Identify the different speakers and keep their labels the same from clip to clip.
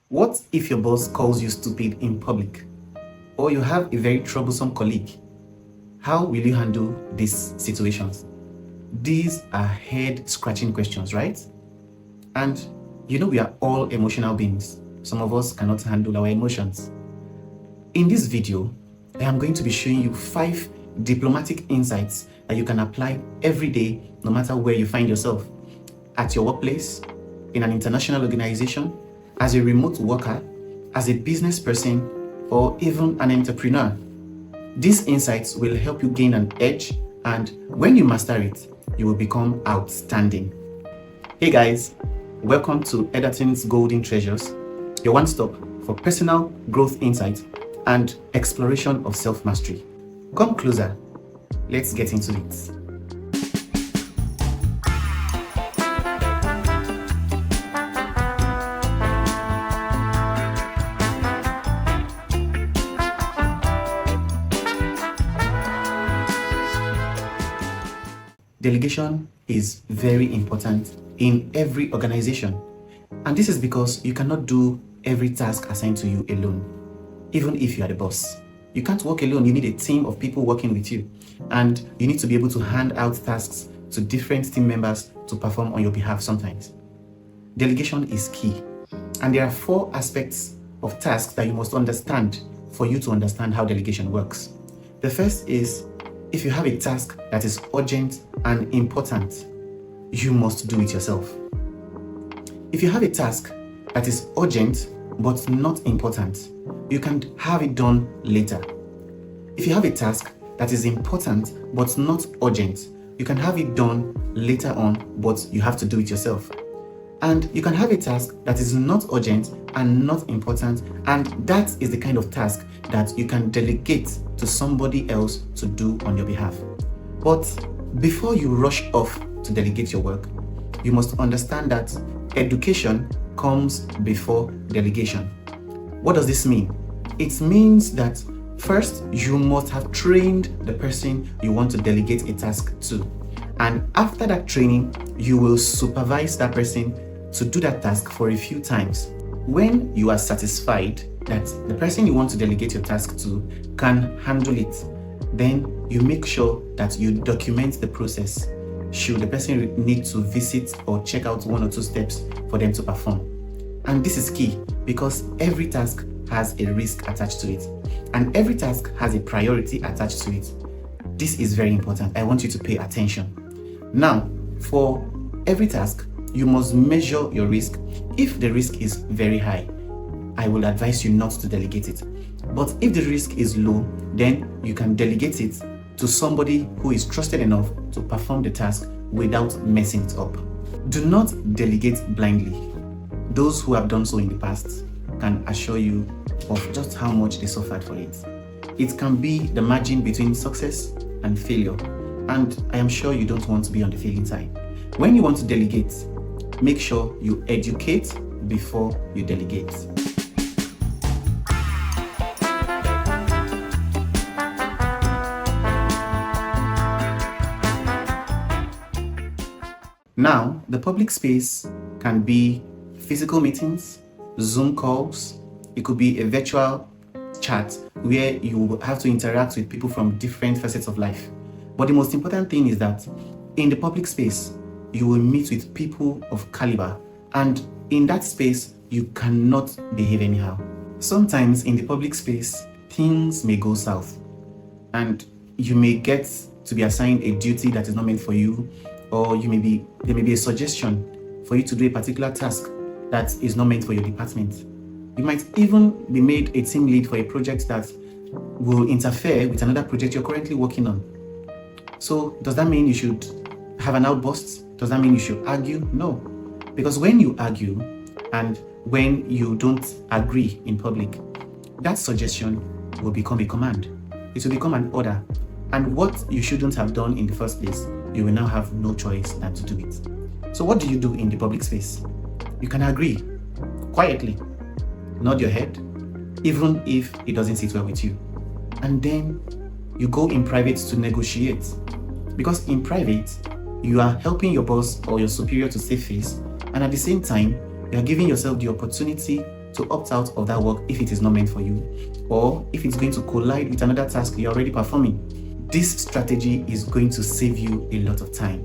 Speaker 1: What if your boss calls you stupid in public? Or you have a very troublesome colleague? How will you handle these situations? These are head-scratching questions, right? And we are all emotional beings. Some of us cannot handle our emotions. In this video, I am going to be showing you 5 diplomatic insights that you can apply every day, no matter where you find yourself. At your workplace, in an international organization, as a remote worker, as a business person, or even an entrepreneur. These insights will help you gain an edge, and when you master it, you will become outstanding. Hey guys, welcome to Edaton's Golden Treasures, your one-stop for personal growth insight and exploration of self-mastery. Come closer, let's get into it. Delegation is very important in every organization, and this is because you cannot do every task assigned to you alone, even if you are the boss. You can't work alone. You need a team of people working with you, and you need to be able to hand out tasks to different team members to perform on your behalf sometimes. Delegation is key, and there are 4 aspects of tasks that you must understand for you to understand how delegation works. The first is, if you have a task that is urgent and important, you must do it yourself. If you have a task that is urgent but not important, you can have it done later. If you have a task that is important but not urgent, you can have it done later on, but you have to do it yourself. And you can have a task that is not urgent and not important, and that is the kind of task that you can delegate to somebody else to do on your behalf. But before you rush off to delegate your work, you must understand that education comes before delegation. What does this mean? It means that first, you must have trained the person you want to delegate a task to. And after that training, you will supervise that person to do that task for a few times. When you are satisfied that the person you want to delegate your task to can handle it, then you make sure that you document the process should the person need to visit or check out 1 or 2 steps for them to perform. And this is key because every task has a risk attached to it, and every task has a priority attached to it. This is very important. I want you to pay attention. Now, for every task, you must measure your risk. If the risk is very high, I will advise you not to delegate it. But if the risk is low, then you can delegate it to somebody who is trusted enough to perform the task without messing it up. Do not delegate blindly. Those who have done so in the past can assure you of just how much they suffered for it. It can be the margin between success and failure, and I am sure you don't want to be on the failing side. When you want to delegate, make sure you educate before you delegate. Now, the public space can be physical meetings, Zoom calls. It could be a virtual chat where you have to interact with people from different facets of life. But the most important thing is that in the public space, you will meet with people of caliber, and in that space, you cannot behave anyhow. Sometimes in the public space, things may go south, and you may get to be assigned a duty that is not meant for you, or there may be a suggestion for you to do a particular task that is not meant for your department. You might even be made a team lead for a project that will interfere with another project you're currently working on. So does that mean you should have an outburst? Does that mean you should argue? No. Because when you argue and when you don't agree in public, that suggestion will become a command. It will become an order. And what you shouldn't have done in the first place, you will now have no choice than to do it. So what do you do in the public space? You can agree quietly, nod your head, even if it doesn't sit well with you. And then you go in private to negotiate. Because in private, you are helping your boss or your superior to save face, and at the same time, you are giving yourself the opportunity to opt out of that work if it is not meant for you, or if it's going to collide with another task you're already performing. This strategy is going to save you a lot of time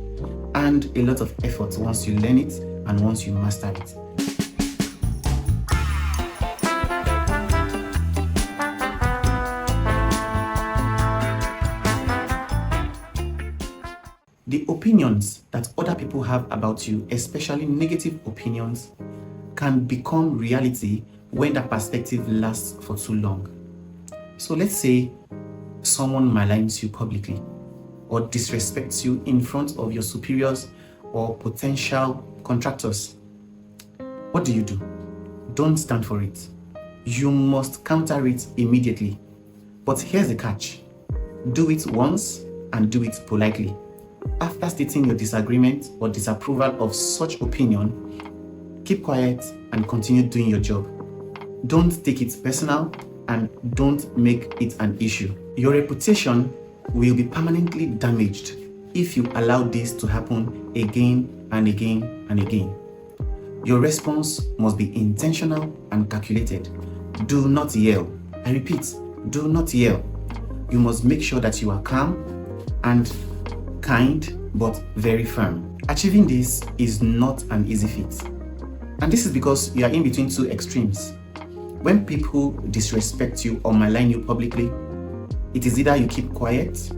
Speaker 1: and a lot of effort once you learn it and once you master it. The opinions that other people have about you, especially negative opinions, can become reality when that perspective lasts for too long. So let's say someone maligns you publicly or disrespects you in front of your superiors or potential contractors. What do? Don't stand for it. You must counter it immediately. But here's the catch. Do it once and do it politely. After stating your disagreement or disapproval of such opinion, keep quiet and continue doing your job. Don't take it personal and don't make it an issue. Your reputation will be permanently damaged if you allow this to happen again and again and again. Your response must be intentional and calculated. Do not yell. I repeat, do not yell. You must make sure that you are calm and kind but very firm. Achieving this is not an easy feat. And this is because you are in between two extremes. When people disrespect you or malign you publicly, it is either you keep quiet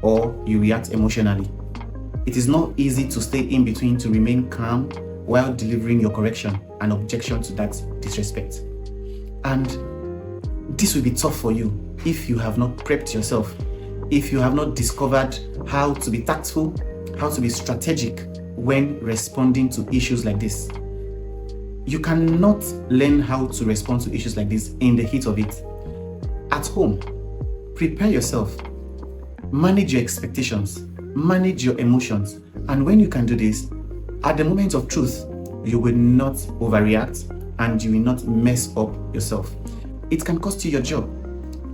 Speaker 1: or you react emotionally. It is not easy to stay in between to remain calm while delivering your correction and objection to that disrespect. And this will be tough for you if you have not prepped yourself, if you have not discovered how to be tactful, how to be strategic when responding to issues like this. You cannot learn how to respond to issues like this in the heat of it. At home, prepare yourself, manage your expectations, manage your emotions, and when you can do this, at the moment of truth, you will not overreact and you will not mess up yourself. It can cost you your job.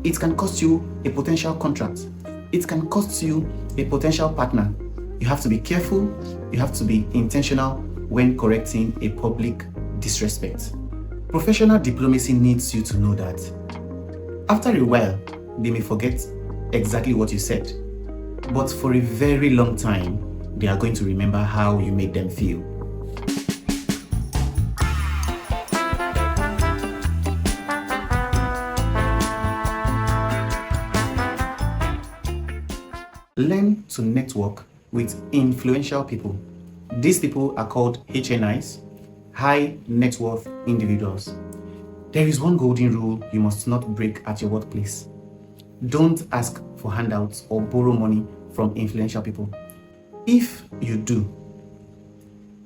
Speaker 1: It can cost you a potential contract. It can cost you a potential partner. You have to be careful. You have to be intentional when correcting a public disrespect. Professional diplomacy needs you to know that after a while, they may forget exactly what you said, but for a very long time, they are going to remember how you made them feel. Learn to network with influential people. These people are called HNIs, high net worth individuals. There is one golden rule you must not break at your workplace. Don't ask for handouts or borrow money from influential people. If you do,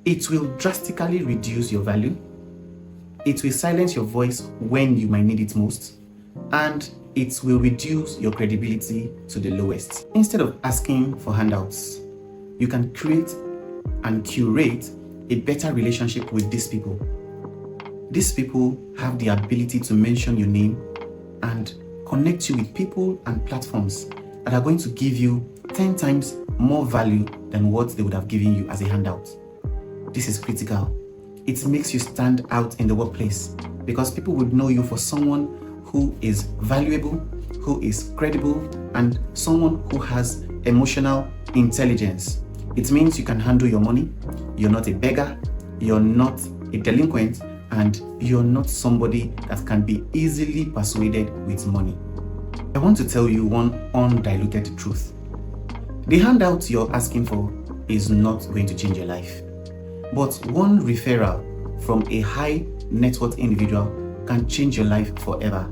Speaker 1: it will drastically reduce your value, it will silence your voice when you might need it most, and it will reduce your credibility to the lowest. Instead of asking for handouts, you can create and curate a better relationship with these people. These people have the ability to mention your name and connect you with people and platforms that are going to give you 10 times more value than what they would have given you as a handout. This is critical. It makes you stand out in the workplace because people would know you for someone who is valuable, who is credible, and someone who has emotional intelligence. It means you can handle your money, you're not a beggar, you're not a delinquent, and you're not somebody that can be easily persuaded with money. I want to tell you one undiluted truth. The handout you're asking for is not going to change your life. But one referral from a high net worth individual can change your life forever.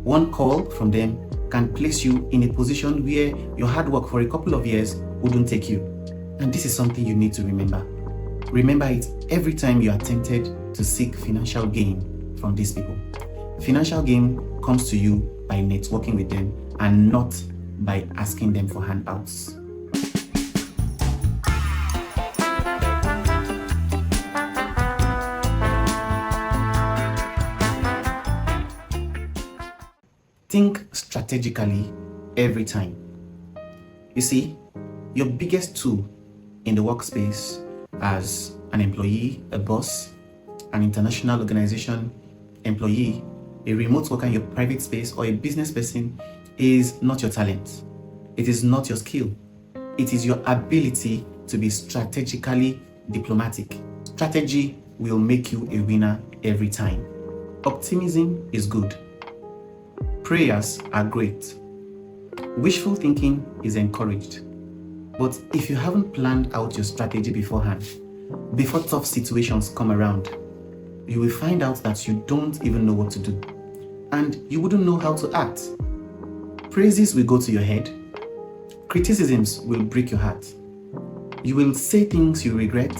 Speaker 1: One call from them can place you in a position where your hard work for a couple of years wouldn't take you. And this is something you need to remember. Remember it every time you are tempted to seek financial gain from these people. Financial gain comes to you by networking with them and not by asking them for handouts. Think strategically every time. You see, your biggest tool in the workspace as an employee, a boss, an international organization, employee, a remote worker in your private space, or a business person is not your talent. It is not your skill. It is your ability to be strategically diplomatic. Strategy will make you a winner every time. Optimism is good. Prayers are great. Wishful thinking is encouraged. But if you haven't planned out your strategy beforehand, before tough situations come around, you will find out that you don't even know what to do, and you wouldn't know how to act. Praises will go to your head. Criticisms will break your heart. You will say things you regret,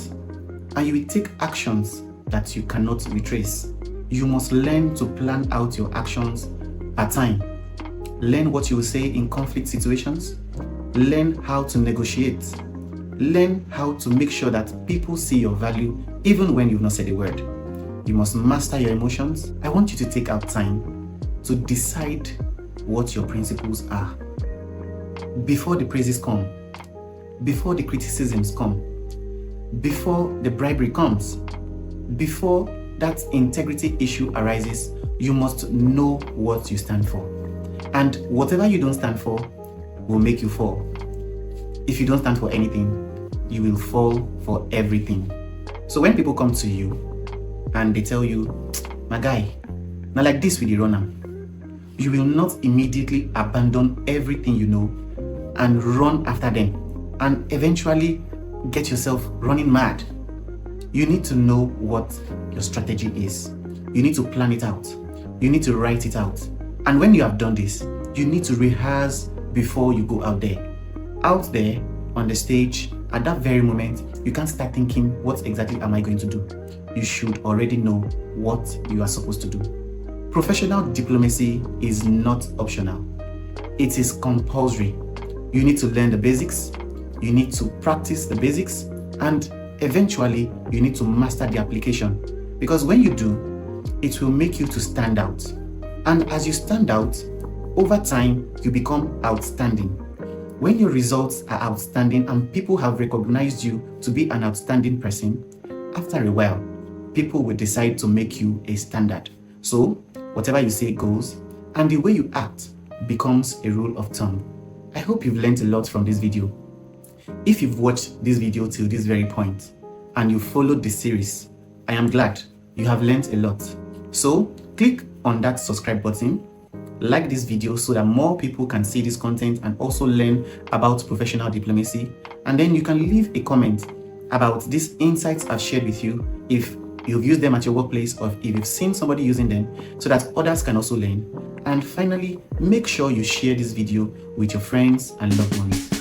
Speaker 1: and you will take actions that you cannot retrace. You must learn to plan out your actions per time. Learn what you will say in conflict situations. Learn how to negotiate. Learn how to make sure that people see your value even when you've not said a word. You must master your emotions. I want you to take out time to decide what your principles are. Before the praises come, before the criticisms come, before the bribery comes, before that integrity issue arises, you must know what you stand for. And whatever you don't stand for will make you fall. If you don't stand for anything, you will fall for everything. So when people come to you and they tell you, my guy, now like this with the runner, you will not immediately abandon everything you know and run after them and eventually get yourself running mad. You need to know what your strategy is. You need to plan it out. You need to write it out. And when you have done this, you need to rehearse before you go out there. Out there on the stage, at that very moment, you can't start thinking, what exactly am I going to do? You should already know what you are supposed to do. Professional diplomacy is not optional. It is compulsory. You need to learn the basics, you need to practice the basics, and eventually you need to master the application. Because when you do, it will make you to stand out. And as you stand out, over time, you become outstanding. When your results are outstanding and people have recognized you to be an outstanding person, after a while, people will decide to make you a standard. So, whatever you say goes, and the way you act becomes a rule of thumb. I hope you've learned a lot from this video. If you've watched this video till this very point, and you followed the series, I am glad you have learned a lot. So, click on that subscribe button, like this video so that more people can see this content and also learn about professional diplomacy. And then you can leave a comment about these insights I've shared with you, if you've used them at your workplace or if you've seen somebody using them, so that others can also learn. And finally, make sure you share this video with your friends and loved ones.